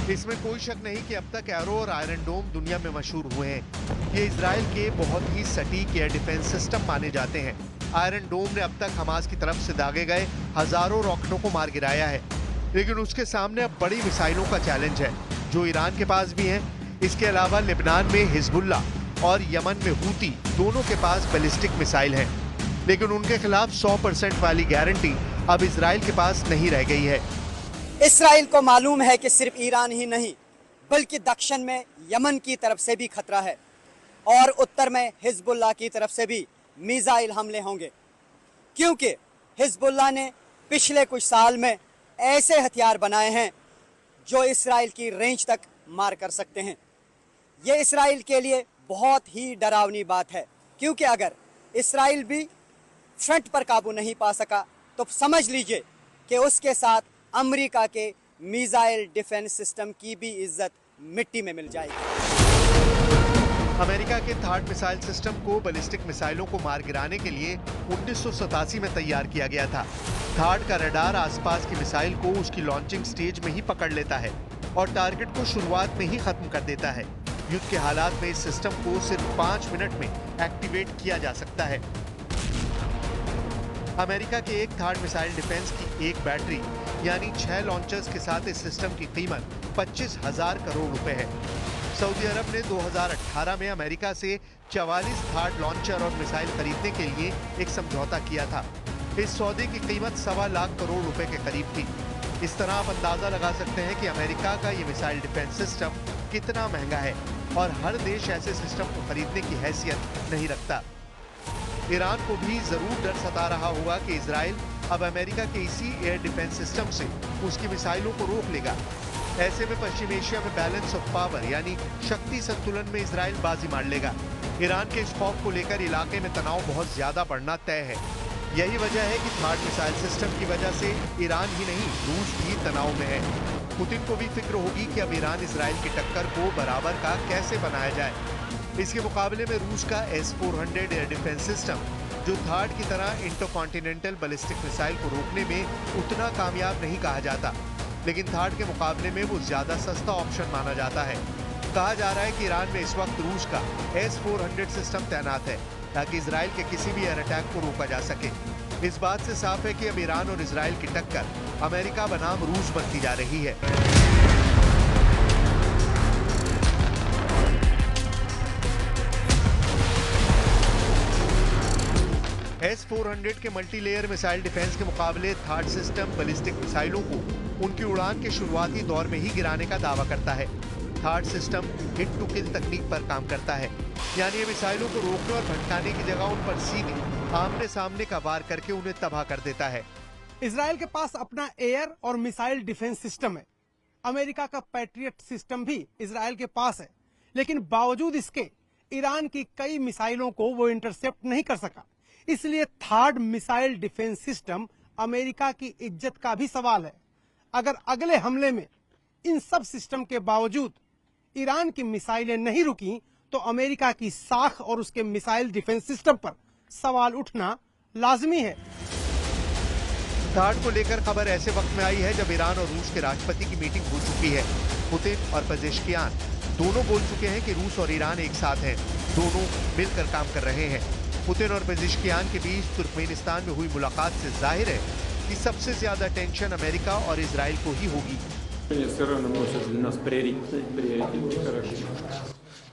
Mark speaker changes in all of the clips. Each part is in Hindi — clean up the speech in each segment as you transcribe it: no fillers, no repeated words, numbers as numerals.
Speaker 1: इसमें कोई शक नहीं कि अब तक एरो और आयरन डोम दुनिया में मशहूर हुए हैं। ये इजराइल के बहुत ही सटीक एयर डिफेंस सिस्टम माने जाते हैं। आयरन डोम ने अब तक हमास की तरफ से दागे गए हजारों रॉकेटों को मार गिराया है, लेकिन उसके सामने अब बड़ी मिसाइलों का चैलेंज है जो ईरान के पास भी है। इसके अलावा लेबनान में हिजबुल्ला और यमन में हूती दोनों के पास बैलिस्टिक मिसाइल हैं, लेकिन उनके खिलाफ 100% वाली गारंटी अब इजराइल के पास नहीं रह गई है।
Speaker 2: इसराइल को मालूम है कि सिर्फ ईरान ही नहीं बल्कि दक्षिण में यमन की तरफ से भी खतरा है और उत्तर में हिजबुल्ला की तरफ से भी मिसाइल हमले होंगे, क्योंकि हिजबुल्ला ने पिछले कुछ साल में ऐसे हथियार बनाए हैं जो इसराइल की रेंज तक मार कर सकते हैं। ये इसराइल के लिए बहुत ही डरावनी बात है, क्योंकि अगर इसराइल भी फ्रंट पर काबू नहीं पा सका तो समझ लीजिए कि उसके साथ अमेरिका के मिसाइल डिफेंस सिस्टम की भी इज्जत मिट्टी में मिल जाएगी।
Speaker 1: अमेरिका के थार्ड मिसाइल सिस्टम को बैलिस्टिक मिसाइलों को मार गिराने के लिए 1987 में तैयार किया गया था। थार्ड का रडार आसपास की मिसाइल को उसकी लॉन्चिंग स्टेज में ही पकड़ लेता है और टारगेट को शुरुआत में ही खत्म कर देता है। युद्ध के हालात में इस सिस्टम को सिर्फ 5 मिनट में एक्टिवेट किया जा सकता है। अमेरिका के एक थार्ड मिसाइल डिफेंस की एक बैटरी यानी 6 लॉन्चर्स के साथ इस सिस्टम की कीमत 25,000 करोड़ रुपए है। सऊदी अरब ने 2018 में अमेरिका से 44 थार्ड लॉन्चर और मिसाइल खरीदने के लिए एक समझौता किया था। इस सौदे की कीमत 1.25 लाख करोड़ रुपए के करीब थी। इस तरह आप अंदाजा लगा सकते हैं कि अमेरिका का ये मिसाइल डिफेंस सिस्टम कितना महंगा है और हर देश ऐसे सिस्टम को खरीदने की हैसियत नहीं रखता। ईरान को भी जरूर डर सता रहा होगा कि इजराइल अब अमेरिका के इसी एयर डिफेंस सिस्टम से उसकी मिसाइलों को रोक लेगा। ऐसे में पश्चिम एशिया में बैलेंस ऑफ पावर यानी शक्ति संतुलन में इजराइल बाजी मार लेगा। ईरान के इस खौफ को लेकर इलाके में तनाव बहुत ज्यादा बढ़ना तय है। यही वजह है कि थार्ड मिसाइल सिस्टम की वजह से ईरान ही नहीं रूस भी तनाव में है। पुतिन को भी फिक्र होगी कि अब ईरान इजराइल की टक्कर को बराबर का कैसे बनाया जाए। इसके मुकाबले में रूस का S-400 एयर डिफेंस सिस्टम जो थार्ड की तरह इंटरकॉन्टिनेंटल बैलिस्टिक मिसाइल को रोकने में उतना कामयाब नहीं कहा जाता, लेकिन थार्ड के मुकाबले में वो ज्यादा सस्ता ऑप्शन माना जाता है। कहा जा रहा है कि ईरान में इस वक्त रूस का S-400 सिस्टम तैनात है ताकि इजराइल के किसी भी एयर अटैक को रोका जा सके। इस बात से साफ है कि अब ईरान और इजराइल की टक्कर अमेरिका बनाम रूस बनती जा रही है। S-400 के मल्टी लेयर मिसाइल डिफेंस के मुकाबले थार्ड सिस्टम बैलिस्टिक मिसाइलों को उनकी उड़ान के शुरुआती दौर में ही गिराने का दावा करता है। THAAD system hit to kill तकनीक पर काम करता है, यानी ये मिसाइलों को रोकने और भटकाने की जगह उन पर सीधे आमने सामने का वार करके उन्हें तबाह कर देता है।
Speaker 3: इजराइल के पास अपना एयर और मिसाइल डिफेंस सिस्टम है। अमेरिका का पैट्रियट सिस्टम भी इजराइल के पास है, लेकिन बावजूद इसके ईरान की कई मिसाइलों को वो इंटरसेप्ट नहीं कर सका। इसलिए third missile defence system America की इज्जत का भी सवाल है। अगर अगले हमले में इन सब सिस्टम के बावजूद ईरान की मिसाइलें नहीं रुकी तो अमेरिका की साख और उसके मिसाइल डिफेंस सिस्टम पर सवाल उठना लाजमी है।
Speaker 1: थार्ड को लेकर खबर ऐसे वक्त में आई है जब ईरान और रूस के राष्ट्रपति की मीटिंग हो चुकी है। पुतिन और पेजेश्कियान दोनों बोल चुके हैं कि रूस और ईरान एक साथ हैं, दोनों मिलकर काम कर रहे हैं। पुतिन और पेजेश्कियान के बीच तुर्कमेनिस्तान में हुई मुलाकात से जाहिर है कि सबसे ज्यादा टेंशन अमेरिका और इजराइल को ही होगी।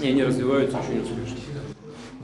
Speaker 4: они развиваются очень успешно.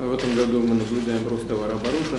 Speaker 4: В этом году мы наблюдаем рост товарооборота.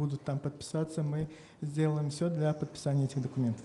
Speaker 5: будут там подписаться, мы сделаем все для подписания этих документов.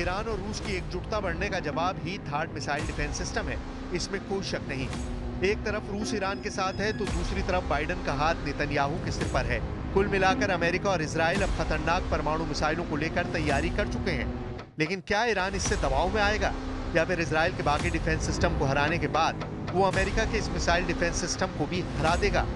Speaker 1: ईरान और रूस की एकजुटता बढ़ने का जवाब ही थार्ड मिसाइल डिफेंस सिस्टम है, इसमें कोई शक नहीं। एक तरफ रूस ईरान के साथ है तो दूसरी तरफ बाइडेन का हाथ नेतन्याहू के सिर पर है। कुल मिलाकर अमेरिका और इजराइल अब खतरनाक परमाणु मिसाइलों को लेकर तैयारी कर चुके हैं, लेकिन क्या ईरान इससे दबाव में आएगा या फिर इजराइल के बाकी डिफेंस सिस्टम को हराने के बाद वो अमेरिका के इस मिसाइल डिफेंस सिस्टम को भी हरा देगा?